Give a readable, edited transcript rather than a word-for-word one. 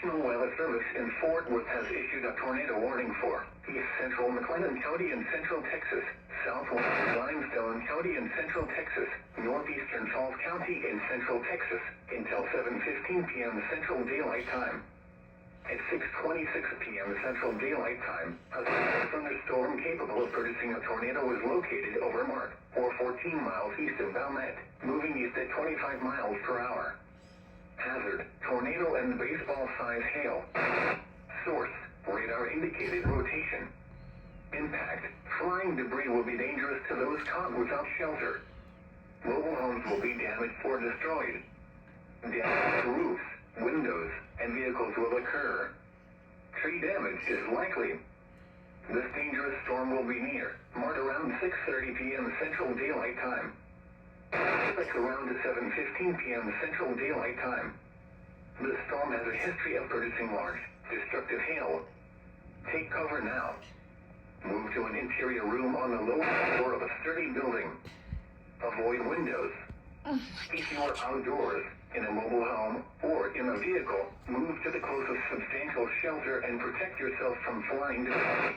National Weather Service in Fort Worth has issued a tornado warning for East Central McLennan County in Central Texas, Southwest Limestone County in Central Texas, Northeastern Falls County in Central Texas, until 7:15 p.m. Central Daylight Time. At 6:26 p.m. Central Daylight Time, a thunderstorm capable of producing a tornado was located over Mark, or 14 miles east of Valmet, moving east at 25 miles per hour. Hazard, tornado and baseball-size hail. Source, radar indicated rotation. Impact, flying debris will be dangerous to those caught without shelter. Mobile homes will be damaged or destroyed. Damage to roofs, windows, and vehicles will occur. Tree damage is likely. This dangerous storm will be near Mart around 6:30 p.m. Central Daylight Time. Expect around 7:15 p.m. Central Daylight Time. The storm has a history of producing large, destructive hail. Take cover now. Move to an interior room on the lower floor of a sturdy building. Avoid windows. If you are outdoors, in a mobile home, or in a vehicle, move to the closest substantial shelter and protect yourself from flying debris.